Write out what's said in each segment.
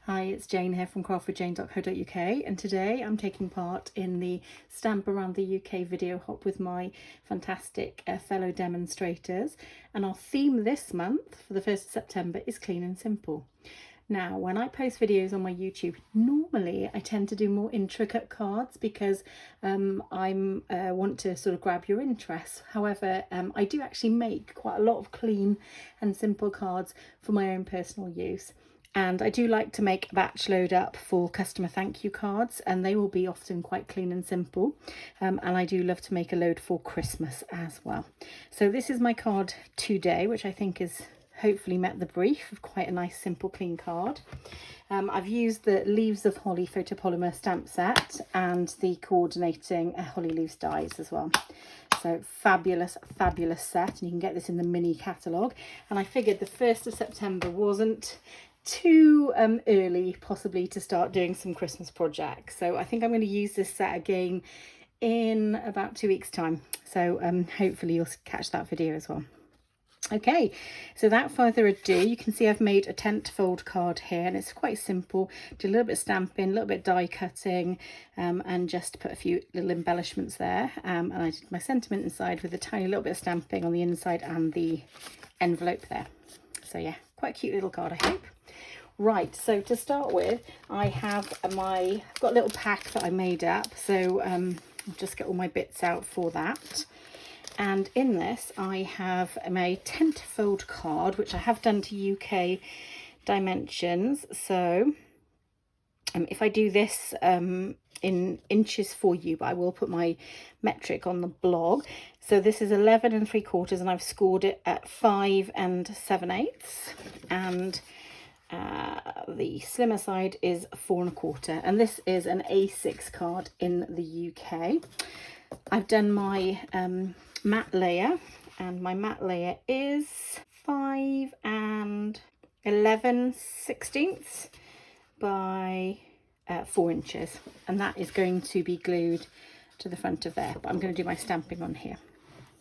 Hi, it's Jane here from craftwithjayne.co.uk, and today I'm taking part in the Stamp Around the UK video hop with my fantastic fellow demonstrators, and our theme this month for the 1st of September is clean and simple. Now, when I post videos on my YouTube, normally I tend to do more intricate cards because I want to sort of grab your interest. However, I do actually make quite a lot of clean and simple cards for my own personal use. And I do like to make a batch load up for customer thank you cards, and they will be often quite clean and simple. And I do love to make a load for Christmas as well. So this is my card today, which I think is hopefully met the brief of quite a nice, simple, clean card. I've used the Leaves of Holly photopolymer stamp set and the coordinating Holly Leaves dies as well. So fabulous, fabulous set, and you can get this in the mini catalogue. And I figured the 1st of September wasn't too early possibly to start doing some Christmas projects, so I think I'm going to use this set again in about 2 weeks time, so hopefully you'll catch that video as well. Okay, so without further ado, you can see I've made a tent fold card here, and it's quite simple. Did a little bit of stamping, a little bit of die cutting, and just put a few little embellishments there, and I did my sentiment inside with a tiny little bit of stamping on the inside and the envelope there. So yeah, quite a cute little card, I hope. Right, so to start with, I've got a little pack that I made up, so I'll just get all my bits out for that. And in this I have my tent fold card, which I have done to UK dimensions. So if I do this in inches for you, but I will put my metric on the blog. So this is 11 3/4, and I've scored it at 5 7/8, and the slimmer side is 4 1/4, and this is an A6 card in the UK. I've done my matte layer, and my matte layer is 5 11/16 by 4 inches, and that is going to be glued to the front of there, but I'm going to do my stamping on here.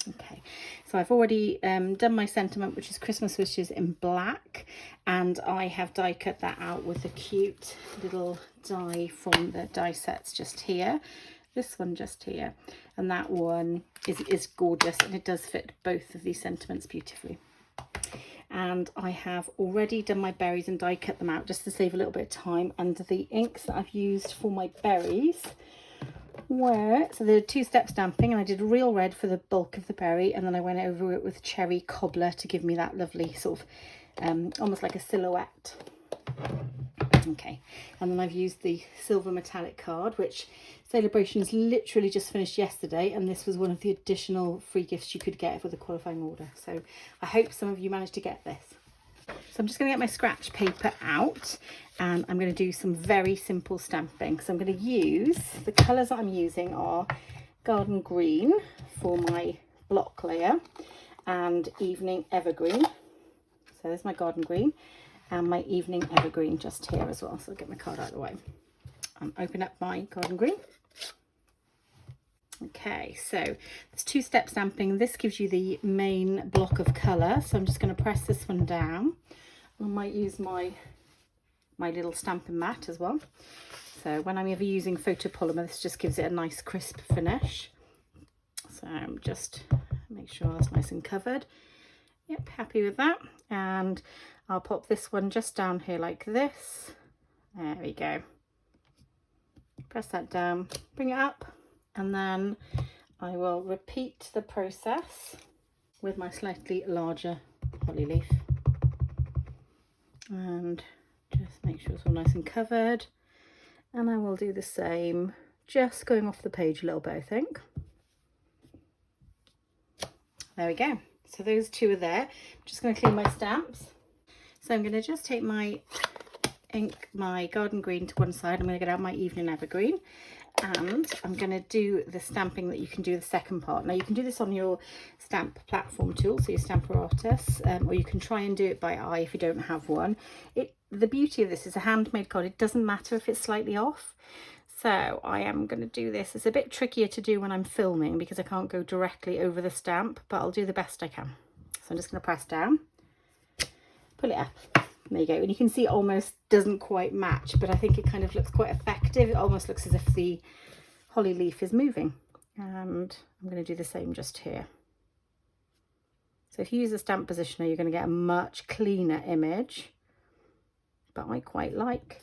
Okay, so I've already done my sentiment, which is Christmas wishes in black, and I have die cut that out with a cute little die from the die sets just here. This one just here, and that one is gorgeous, and it does fit both of these sentiments beautifully. And I have already done my berries and die cut them out just to save a little bit of time, and the inks that I've used for my berries so there are 2-step stamping, and I did real red for the bulk of the berry, and then I went over it with cherry cobbler to give me that lovely sort of almost like a silhouette. Okay, and then I've used the silver metallic card, which Celebrations literally just finished yesterday, and this was one of the additional free gifts you could get with a qualifying order, so I hope some of you managed to get this. So I'm just going to get my scratch paper out, and I'm going to do some very simple stamping. So I'm going to use, the colours that I'm using are Garden Green for my block layer and Evening Evergreen. So there's my Garden Green and my Evening Evergreen just here as well. So I'll get my card out of the way and open up my Garden Green. Okay, so there's 2-step stamping. This gives you the main block of colour, so I'm just going to press this one down. I might use my little stamping mat as well. So when I'm ever using photopolymer, this just gives it a nice crisp finish. So just make sure that's nice and covered. Yep, happy with that. And I'll pop this one just down here like this. There we go. Press that down, bring it up, and then I will repeat the process with my slightly larger holly leaf. And just make sure it's all nice and covered, and I will do the same, just going off the page a little bit, I think. There we go, so those two are there. I'm just going to clean my stamps, so I'm going to just take my ink, my Garden Green to one side. I'm going to get out my Evening Evergreen, and I'm going to do the stamping that you can do the second part. Now you can do this on your stamp platform tool, so your Stamper Artist, or you can try and do it by eye if you don't have one. The beauty of this is a handmade card. It doesn't matter if it's slightly off. So I am going to do this. It's a bit trickier to do when I'm filming because I can't go directly over the stamp, but I'll do the best I can. So I'm just going to press down, pull it up, There you go. And you can see it almost doesn't quite match, but I think it kind of looks quite effective. It almost looks as if the holly leaf is moving. And I'm going to do the same just here. So if you use a stamp positioner, you're going to get a much cleaner image. But I quite like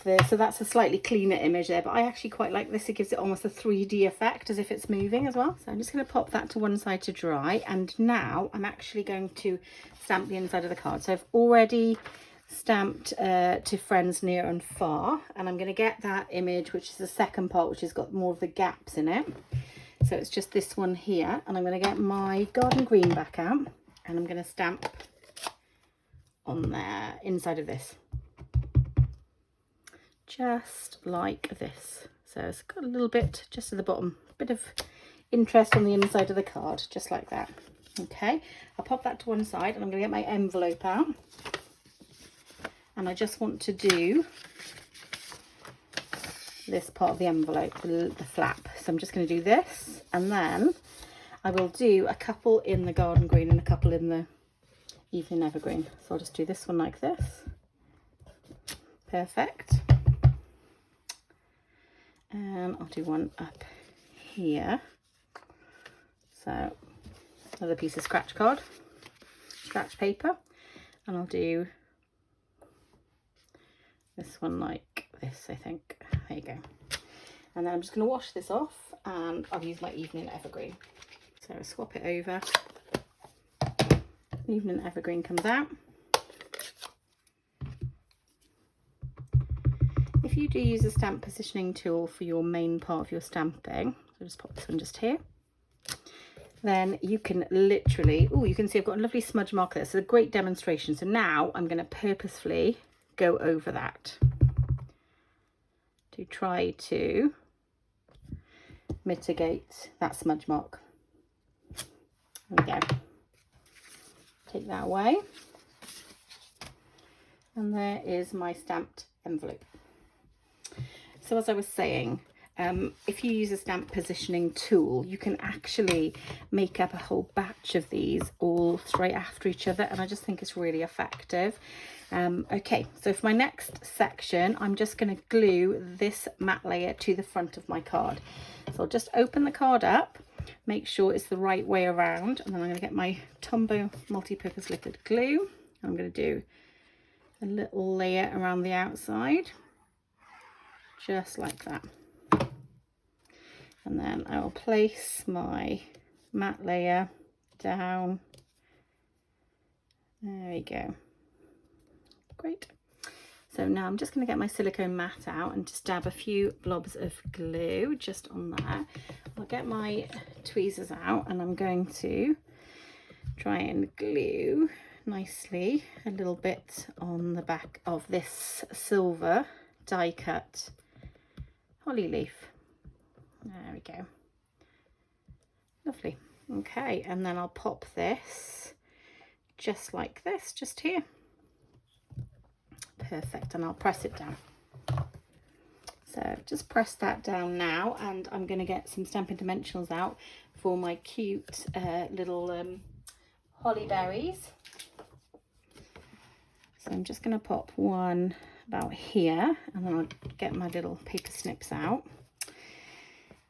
this. So that's a slightly cleaner image there, but I actually quite like this. It gives it almost a 3D effect as if it's moving as well. So I'm just going to pop that to one side to dry, and now I'm actually going to stamp the inside of the card. So I've already stamped to friends near and far, and I'm going to get that image, which is the second part, which has got more of the gaps in it. So it's just this one here, and I'm going to get my garden green back out, and I'm going to stamp on there inside of this. Just like this. So it's got a little bit just at the bottom, a bit of interest on the inside of the card, just like that. Okay, I'll pop that to one side, and I'm going to get my envelope out, and I just want to do this part of the envelope, the flap. So I'm just going to do this, and then I will do a couple in the garden green and a couple in the evening evergreen. So I'll just do this one like this. Perfect. And I'll do one up here. So another piece of scratch paper, and I'll do this one like this, I think. There you go. And then I'm just going to wash this off, and I'll use my evening evergreen. So swap it over. Evening evergreen comes out. If you do use a stamp positioning tool for your main part of your stamping, so just pop this one just here, then you can literally, oh, you can see I've got a lovely smudge mark there. So a great demonstration. So now I'm going to purposefully go over that to try to mitigate that smudge mark. There we go. Take that away. And there is my stamped envelope. So as I was saying, if you use a stamp positioning tool, you can actually make up a whole batch of these all straight after each other, and I just think it's really effective. Okay, so for my next section, I'm just going to glue this matte layer to the front of my card. So I'll just open the card up, make sure it's the right way around, and then I'm going to get my Tombow multi-purpose liquid glue. I'm going to do a little layer around the outside, just like that. And then I will place my matte layer down. There we go. Great. So now I'm just going to get my silicone mat out and just dab a few blobs of glue just on there. I'll get my tweezers out, and I'm going to try and glue nicely a little bit on the back of this silver die cut holly leaf. There we go. Lovely. Okay, and then I'll pop this just like this, just here. Perfect, and I'll press it down. So just press that down now, and I'm going to get some Stampin' Dimensionals out for my cute little holly berries. So I'm just going to pop one about here, and then I'll get my little paper snips out,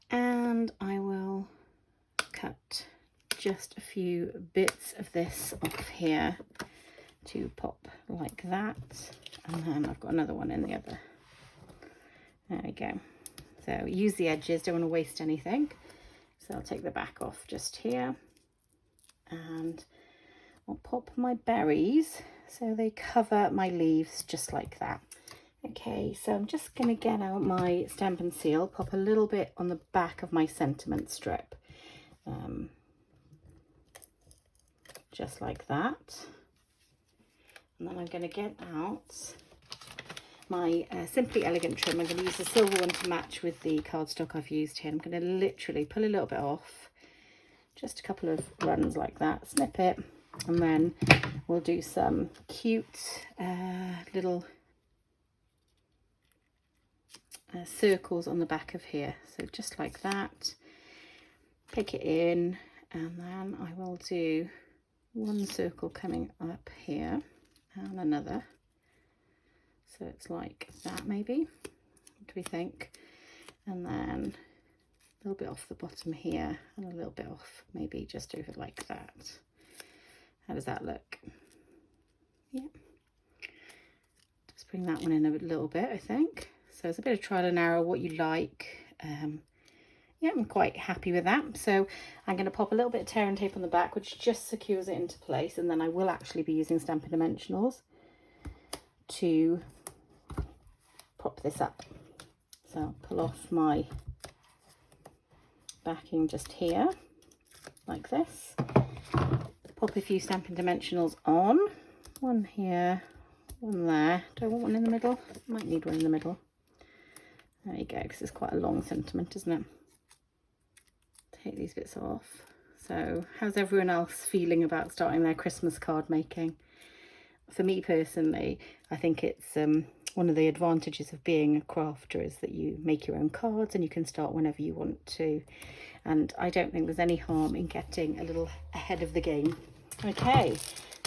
and I will cut just a few bits of this off here to pop like that, and then I've got another one in the other. There we go. So use the edges, don't want to waste anything. So I'll take the back off just here, and I'll pop my berries so they cover my leaves just like that. Okay, so I'm just going to get out my Stampin' Seal, pop a little bit on the back of my sentiment strip, just like that. And then I'm going to get out my Simply Elegant trim. I'm going to use the silver one to match with the cardstock I've used here. I'm going to literally pull a little bit off, just a couple of runs like that, snip it, and then we'll do some cute little circles on the back of here. So just like that, pick it in, and then I will do one circle coming up here and another. So it's like that maybe. What do we think? And then a little bit off the bottom here and a little bit off maybe just over like that. How does that look? Yeah. Just bring that one in a little bit, I think. So it's a bit of trial and error, what you like. Yeah, I'm quite happy with that. So I'm going to pop a little bit of tear and tape on the back, which just secures it into place. And then I will actually be using Stampin' Dimensionals to prop this up. So I'll pull off my backing just here, like this. Pop a few Stampin' Dimensionals on. One here, one there. Do I want one in the middle? Might need one in the middle. There you go, because it's quite a long sentiment, isn't it? Take these bits off. So how's everyone else feeling about starting their Christmas card making? For me personally, I think it's one of the advantages of being a crafter is that you make your own cards and you can start whenever you want to. And I don't think there's any harm in getting a little ahead of the game. Okay,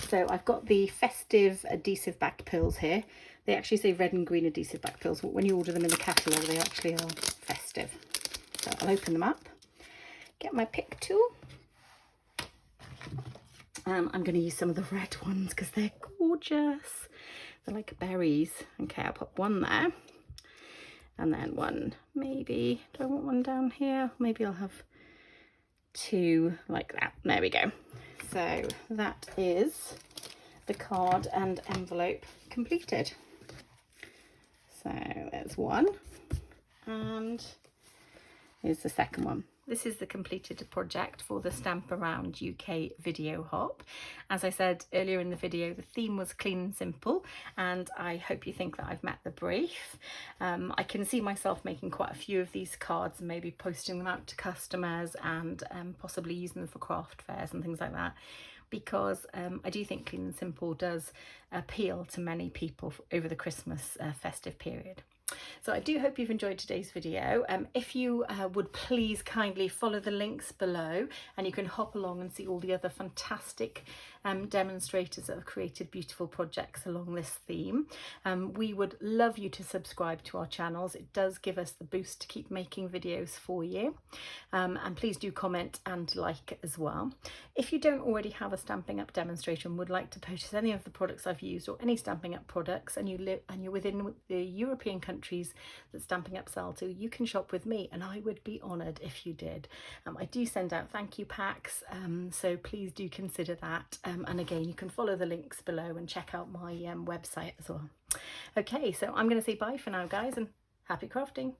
so I've got the festive adhesive back pills here. They actually say red and green adhesive back pills, but when you order them in the catalogue, they actually are festive. So I'll open them up. Get my pick tool. I'm going to use some of the red ones because they're gorgeous. They're like berries. Okay, I'll pop one there. And then one, maybe, do I want one down here? Maybe I'll have two like that. There we go. So that is the card and envelope completed. So there's one. And here's the second one. This is the completed project for the Stamp Around UK video hop. As I said earlier in the video, the theme was clean and simple, and I hope you think that I've met the brief. I can see myself making quite a few of these cards and maybe posting them out to customers and possibly using them for craft fairs and things like that, because I do think clean and simple does appeal to many people over the Christmas festive period. So I do hope you've enjoyed today's video. If you would please kindly follow the links below, and you can hop along and see all the other fantastic demonstrators that have created beautiful projects along this theme. We would love you to subscribe to our channels. It does give us the boost to keep making videos for you. And please do comment and like as well. If you don't already have a Stampin' Up demonstrator and would like to purchase any of the products I've used or any Stampin' Up products, and you're within the European countries that Stampin' Up sell to, you can shop with me, and I would be honoured if you did. I do send out thank you packs, so please do consider that. And again, you can follow the links below and check out my website as well. Okay, so I'm going to say bye for now, guys, and happy crafting.